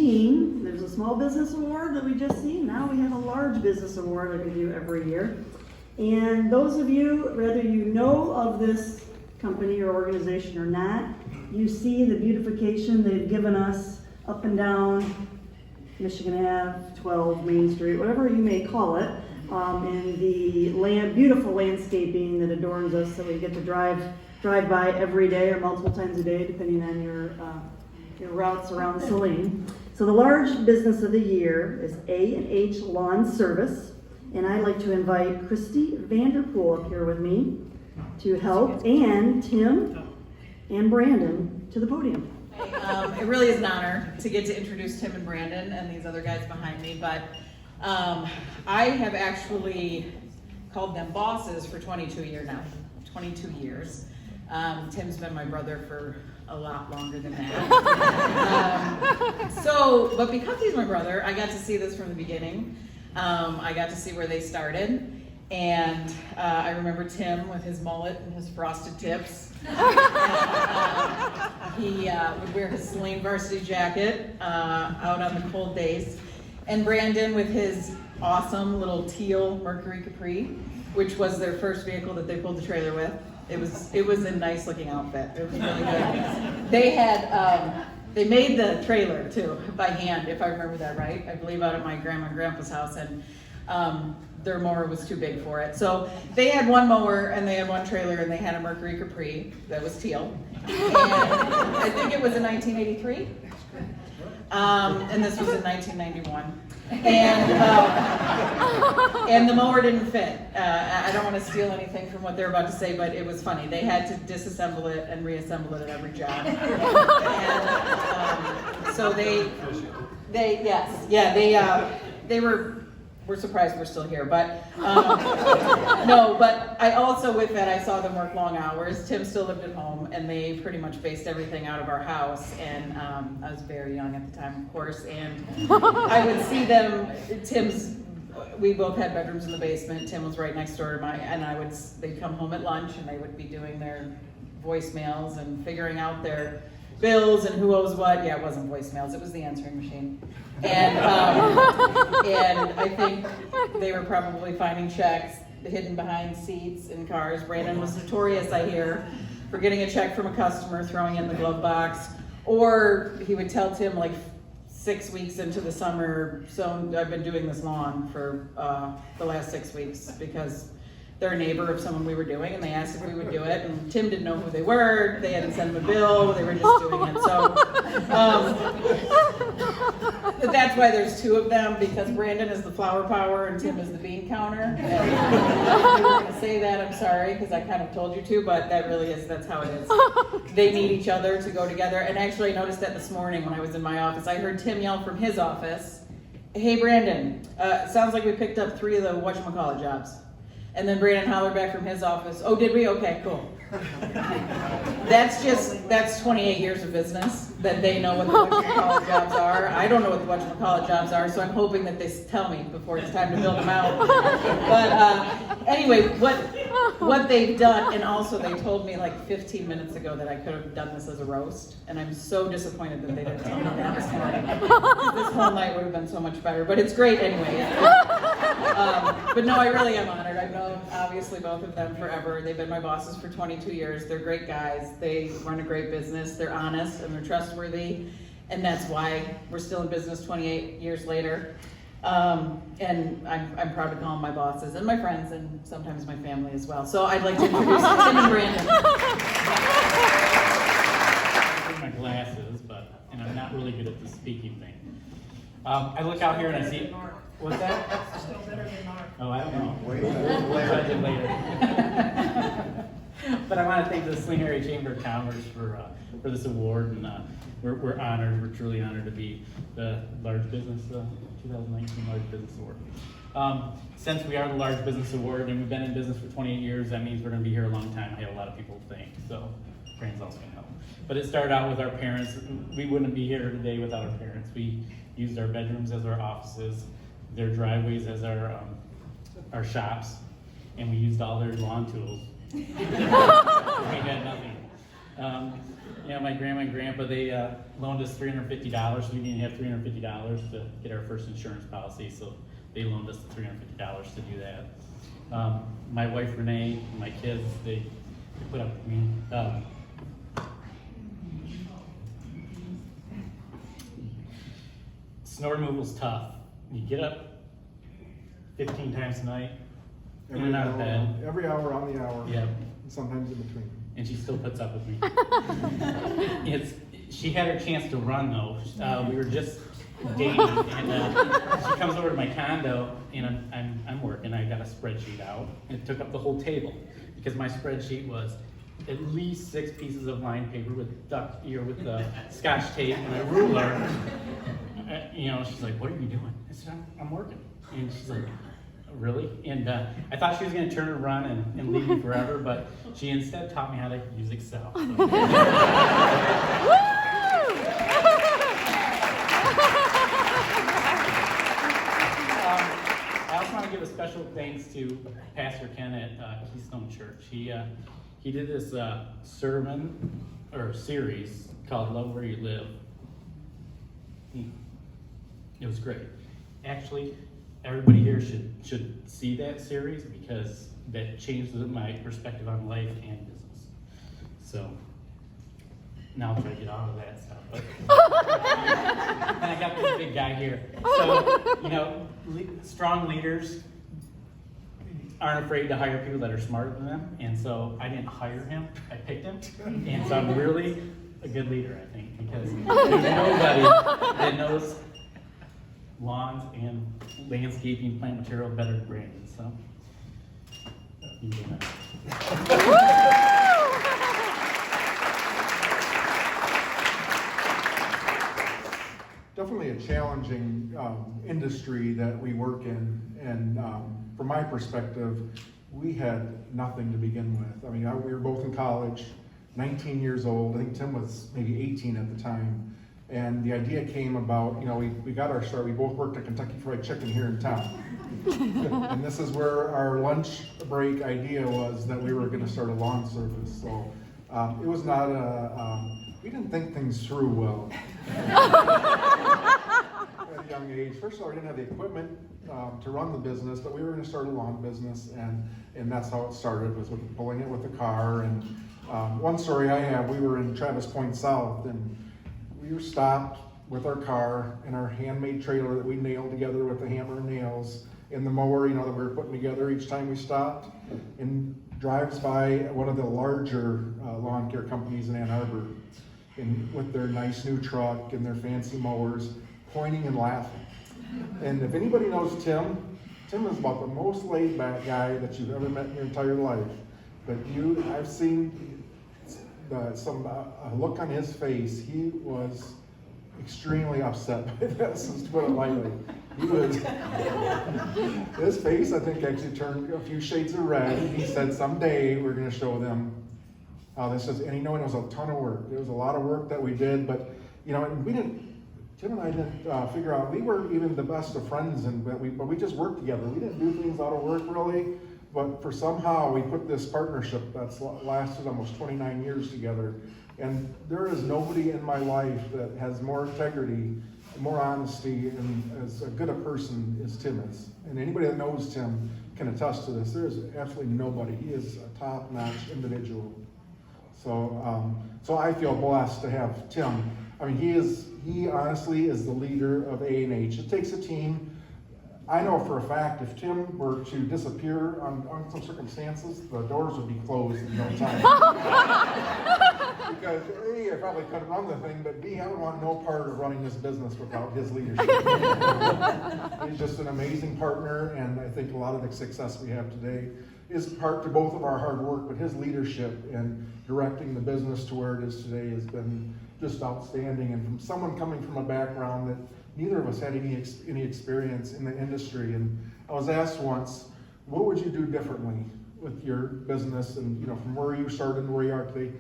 seen, there's a small business award that we just seen. Now we have a large business award that we do every year. And those of you, whether you know of this company or organization or not, you see the beautification they've given us up and down Michigan Ave, 12 Main Street, whatever you may call it, and the beautiful landscaping that adorns us, so we get to drive by every day or multiple times a day, depending on your routes around Saline. So the large business of the year is A&H Lawn Service, and I'd like to invite Christy Vanderpool up here with me to help, and Tim and Brandon to the podium. It really is an honor to get to introduce Tim and Brandon and these other guys behind me, but I have actually called them bosses for 22 years now. 22 years. Tim's been my brother for a lot longer than that. But because he's my brother, I got to see this from the beginning. I got to see where they started. And I remember Tim with his mullet and his frosted tips. He would wear his Saline varsity jacket out on the cold days. And Brandon with his awesome little teal Mercury Capri, which was their first vehicle that they pulled the trailer with. It was a nice looking outfit. It was really good. They made the trailer too by hand, if I remember that right. I believe out at my grandma and grandpa's house, and their mower was too big for it. So they had one mower and they had one trailer and they had a Mercury Capri that was teal. And I think it was in 1983. And this was in 1991. And the mower didn't fit. I don't want to steal anything from what they're about to say, but it was funny. They had to disassemble it and reassemble it at every job. And so we're surprised we're still here, but no, but I also, with that, I saw them work long hours. Tim still lived at home, and they pretty much based everything out of our house, and I was very young at the time, of course, and I would see them, we both had bedrooms in the basement. Tim was right next door to mine, and they'd come home at lunch, and they would be doing their voicemails and figuring out their bills and who owes what. Yeah, it wasn't voicemails, it was the answering machine. And I think they were probably finding checks hidden behind seats in cars. Brandon was notorious, I hear, for getting a check from a customer, throwing it in the glove box, or he would tell Tim like 6 weeks into the summer, so I've been doing this lawn for the last 6 weeks because they're a neighbor of someone we were doing, and they asked if we would do it, and Tim didn't know who they were, they hadn't sent him a bill, they were just doing it, so that's why there's two of them, because Brandon is the flower power and Tim is the bean counter. And if you were going to say that, I'm sorry, because I kind of told you to, but that's how it is. They need each other to go together, and actually I noticed that this morning when I was in my office. I heard Tim yell from his office, "Hey Brandon, sounds like we picked up 3 of the whatchamacallit jobs." And then Brandon hollered back from his office, "Oh, did we? Okay, cool." That's 28 years of business that they know what the whatchamacallit jobs are. I don't know what the whatchamacallit jobs are, so I'm hoping that they tell me before it's time to build them out. But anyway, what they've done, and also they told me like 15 minutes ago that I could have done this as a roast, and I'm so disappointed that they didn't tell me that this morning. This whole night would have been so much better, but it's great anyway. But no, I really am honored. I've known obviously both of them forever. They've been my bosses for 22 years. They're great guys. They run a great business. They're honest and they're trustworthy, and that's why we're still in business 28 years later. And I'm proud to call them my bosses and my friends and sometimes my family as well. So I'd like to introduce Tim and Brandon. My glasses, and I'm not really good at the speaking thing. I look out here and I see. What's that? That's still better than Mark. Oh, I don't know. We'll judge it later. But I want to thank the Saline Area Chamber of Commerce for this award, and we're honored. We're truly honored to be the Large Business 2019 Large Business Award. Since we are the Large Business Award and we've been in business for 28 years, that means we're going to be here a long time. I have a lot of people to thank, so Brandon's also going to help. But it started out with our parents. We wouldn't be here today without our parents. We used our bedrooms as our offices, their driveways as our shops, and we used all their lawn tools. We had nothing. Yeah, my grandma and grandpa, they loaned us $350. We didn't have $350 to get our first insurance policy, so they loaned us $350 to do that. My wife Renee, and my kids, they put up with me. Snow removal's tough. You get up 15 times a night, in and out of bed. Every hour on the hour. Yep. And sometimes in between. And she still puts up with me. She had her chance to run though. We were just dating, and she comes over to my condo, and I'm working. I got a spreadsheet out, and it took up the whole table because my spreadsheet was at least 6 pieces of lined paper with with Scotch tape and a ruler. She's like, "What are you doing?" I said, "I'm working." And she's like, "Really?" And I thought she was going to turn and run and leave me forever, but she instead taught me how to use Excel. I also want to give a special thanks to Pastor Ken at Keystone Church. He did this sermon or series called "Love Where You Live." It was great. Actually, everybody here should see that series because that changed my perspective on life and business. So now I'll try to get out of that stuff. But and I got this big guy here. So strong leaders aren't afraid to hire people that are smarter than them. And so I didn't hire him; I picked him. And so I'm really a good leader, I think, because there's nobody that knows lawns and landscaping plant material better than Brandon, so you do that. Definitely a challenging industry that we work in, and from my perspective, we had nothing to begin with. I mean, we were both in college, 19 years old. I think Tim was maybe 18 at the time. And the idea came about, we got our start. We both worked at Kentucky Fried Chicken here in town. And this is where our lunch break idea was, that we were going to start a lawn service. So it was not we didn't think things through well. At a young age. First of all, we didn't have the equipment to run the business, but we were going to start a lawn business. And that's how it started, was with pulling it with the car. And one story I have, we were in Travis Point South, and we were stopped with our car and our handmade trailer that we nailed together with the hammer and nails, in the mower, that we were putting together each time we stopped, and drives by one of the larger lawn care companies in Ann Arbor, and with their nice new truck and their fancy mowers, pointing and laughing. And if anybody knows Tim is about the most laid back guy that you've ever met in your entire life. But I've seen a look on his face. He was extremely upset by this, to put it lightly. His face, I think, actually turned a few shades of red. He said, "Someday we're going to show them how this is." And it was a ton of work. It was a lot of work that we did, but Tim and I didn't figure out, we weren't even the best of friends, but we just worked together. We didn't do things out of work really. But for somehow we put this partnership that's lasted almost 29 years together. And there is nobody in my life that has more integrity, more honesty, and as good a person as Tim is. And anybody that knows Tim can attest to this. There is absolutely nobody. He is a top-notch individual. So I feel blessed to have Tim. I mean, he honestly is the leader of A&H. It takes a team. I know for a fact if Tim were to disappear on some circumstances, the doors would be closed in no time. Because A, I probably couldn't run the thing, but B, I would want no part of running this business without his leadership. He's just an amazing partner, and I think a lot of the success we have today is part to both of our hard work, but his leadership and directing the business to where it is today has been just outstanding. And from someone coming from a background that neither of us had any experience in the industry. And I was asked once, what would you do differently with your business? And from where you started and where you are today,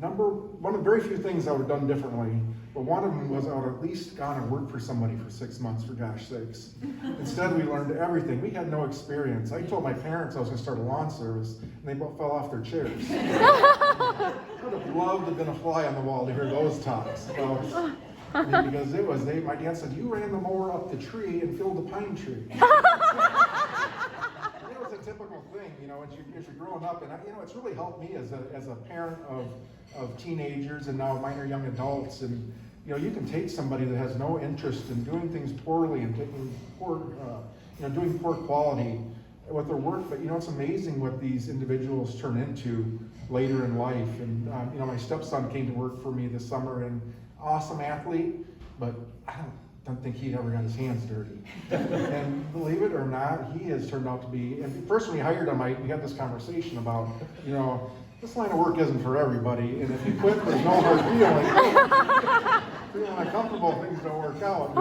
one of the very few things I would have done differently, but one of them was I would have at least gone and worked for somebody for 6 months, for gosh sakes. Instead, we learned everything. We had no experience. I told my parents I was gonna start a lawn service, and they both fell off their chairs. I would have loved to have been a fly on the wall to hear those talks about, because my dad said, you ran the mower up the tree and killed the pine tree. It was a typical thing, you know, as you're growing up, and it's really helped me as a parent of teenagers, and now mine are young adults, and you can take somebody that has no interest in doing things poorly and taking doing poor quality with their work, but it's amazing what these individuals turn into later in life. And my stepson came to work for me this summer, and awesome athlete, but I don't think he'd ever got his hands dirty. And believe it or not, he has turned out to be, and first when we hired him, we had this conversation about, this line of work isn't for everybody, and if you quit, there's no hard feeling uncomfortable, things don't work out.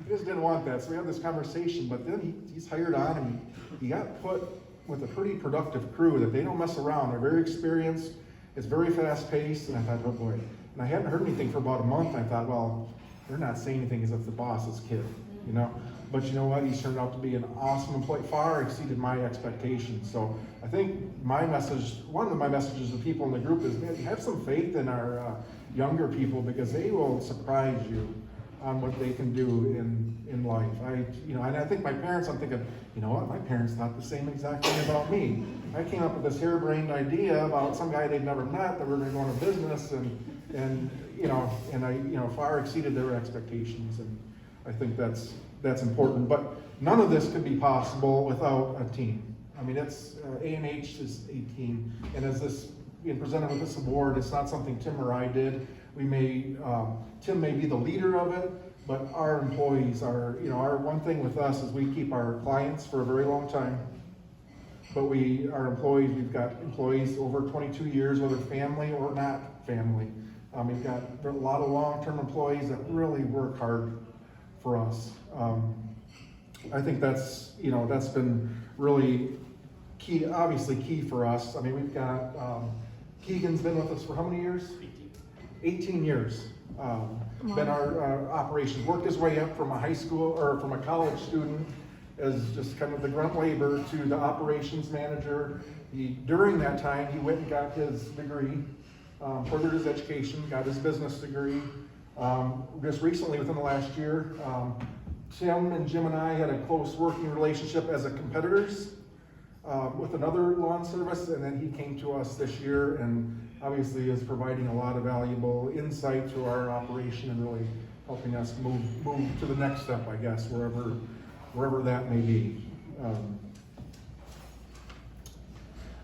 He just didn't want that, so we had this conversation, but then he's hired on, and he got put with a pretty productive crew that they don't mess around. They're very experienced, it's very fast paced, and I thought, oh boy. And I hadn't heard anything for about a month. I thought, well, they're not saying anything as if the boss's kid, But you know what? He's turned out to be an awesome employee, far exceeded my expectations. So I think one of my messages to people in the group is, man, have some faith in our younger people, because they will surprise you on what they can do in life. And I think my parents, I'm thinking, you know what? My parents thought the same exact thing about me. I came up with this harebrained idea about some guy they'd never met that we're going to go into business, and I far exceeded their expectations, and I think that's important. But none of this could be possible without a team. I mean, it's A&H is a team, and as this being presented with this award, it's not something Tim or I did. Tim may be the leader of it, but our employees are, our one thing with us is we keep our clients for a very long time. But we've got employees over 22 years, whether family or not family. We've got a lot of long-term employees that really work hard for us. I think that's been really key, obviously key for us. I mean, we've got, Keegan's been with us for how many years? 18 years. Been our operations, worked his way up from a high school, or from a college student, as just kind of the grunt labor, to the operations manager. During that time, he went and got his degree, furthered his education, got his business degree. Just recently, within the last year, Tim and Jim and I had a close working relationship as competitors with another lawn service, and then he came to us this year and obviously is providing a lot of valuable insight to our operation and really helping us move to the next step, I guess, wherever that may be.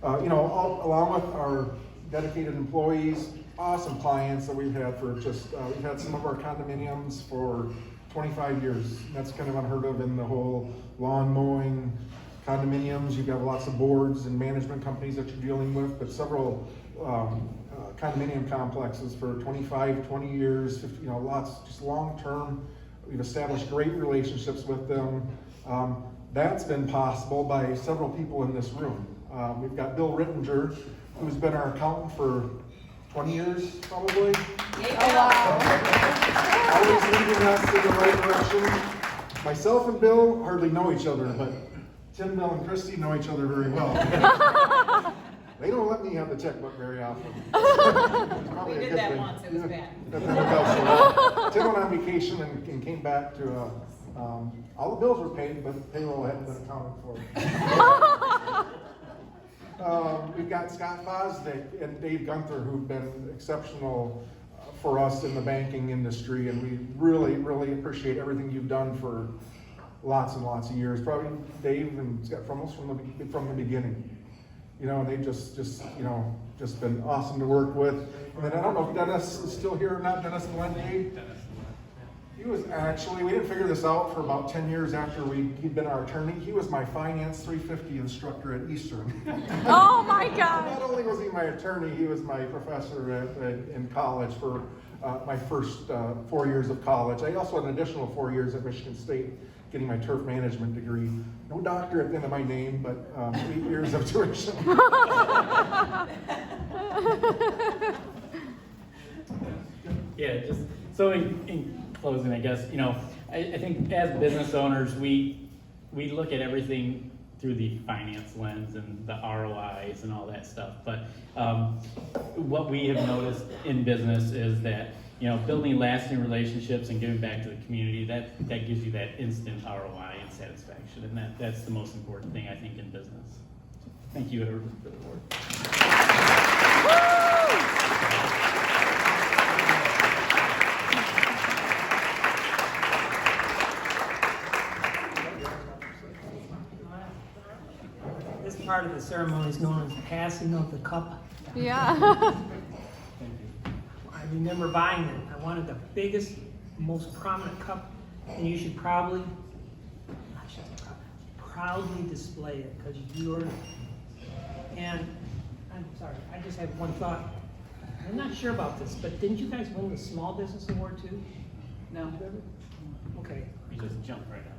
Along with our dedicated employees, awesome clients that we've had for we've had some of our condominiums for 25 years. That's kind of unheard of in the whole lawn mowing condominiums. You've got lots of boards and management companies that you're dealing with, but several condominium complexes for 25, 20 years, 50, lots, just long-term. We've established great relationships with them. That's been possible by several people in this room. We've got Bill Rittinger, who's been our accountant for 20 years, probably. Oh, wow. Always leading us in the right direction. Myself and Bill hardly know each other, but Tim, Bill, and Christy know each other very well. They don't let me have the checkbook very often. We did that once, it was bad. Tim went on vacation and came back to, all the bills were paid, but payroll hadn't been accounted for. We've got Scott Fosdick and Dave Gunther, who've been exceptional for us in the banking industry, and we really, really appreciate everything you've done for lots and lots of years. Probably Dave and Scott from the beginning. And they've just been awesome to work with. And then I don't know if Dennis is still here or not, Dennis Valente. He was actually, we didn't figure this out for about 10 years after he'd been our attorney. He was my Finance 350 instructor at Eastern. Oh my God. Not only was he my attorney, he was my professor in college for my first 4 years of college. I also had an additional 4 years at Michigan State, getting my turf management degree. No doctor at the end of my name, but 8 years of tuition. Yeah, just, so in closing, I guess, I think as business owners, we look at everything through the finance lens and the ROIs and all that stuff. But what we have noticed in business is that, building lasting relationships and giving back to the community, that gives you that instant ROI and satisfaction. And that's the most important thing, I think, in business. So, thank you, everyone, for the award. This part of the ceremony is known as passing of the cup. Yeah. Thank you. I remember buying it. I wanted the biggest, most prominent cup, and you should proudly display it because you earned it. And I'm sorry, I just have one thought. I'm not sure about this, but didn't you guys win the Small Business Award too? No. Okay. You just jumped right out.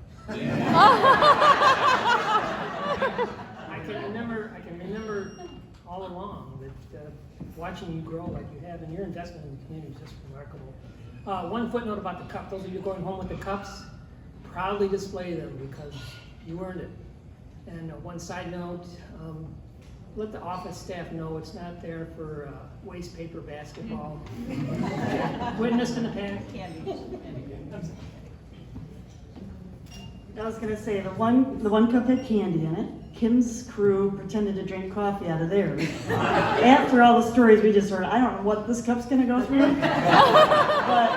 I can remember all along that watching you grow like you have, and your investment in the community is just remarkable. One footnote about the cup: those of you going home with the cups, proudly display them because you earned it. And one side note: let the office staff know it's not there for waste paper basketball. Witnessed in the past. I was gonna say, the one cup had candy in it. Kim's crew pretended to drink coffee out of theirs. After all the stories we just heard, I don't know what this cup's gonna go through, but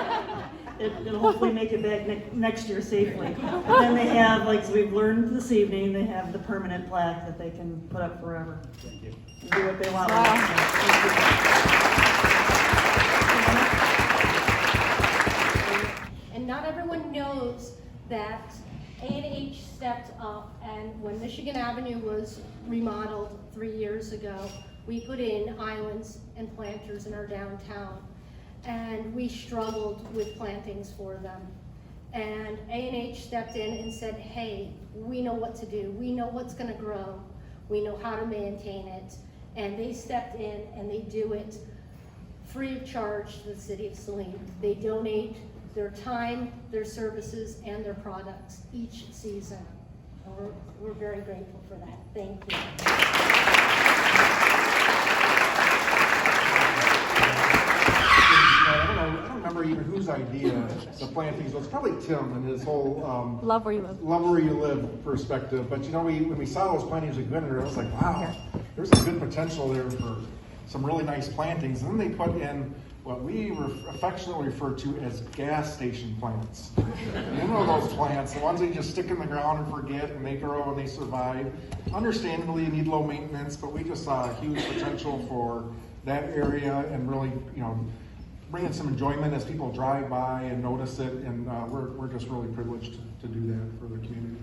it'll hopefully make it back next year safely. Then they have, like we've learned this evening, they have the permanent plaque that they can put up forever. Thank you. And do what they want. Wow. And not everyone knows that A&H stepped up, and when Michigan Avenue was remodeled 3 years ago, we put in islands and planters in our downtown, and we struggled with plantings for them. And A&H stepped in and said, hey, we know what to do. We know what's gonna grow. We know how to maintain it. And they stepped in and they do it free of charge to the city of Saline. They donate their time, their services, and their products each season. And we're very grateful for that. Thank you. I don't remember even whose idea the plantings was. Probably Tim and his whole Love where you live. love where you live perspective. But when we saw those plantings at Goodner, I was like, wow, there's a good potential there for some really nice plantings. And then they put in what we affectionately refer to as gas station plants. You know those plants, the ones that you just stick in the ground and forget, and they grow and they survive. Understandably, you need low maintenance, but we just saw a huge potential for that area and really, bringing some enjoyment as people drive by and notice it. And we're just really privileged to do that for the community.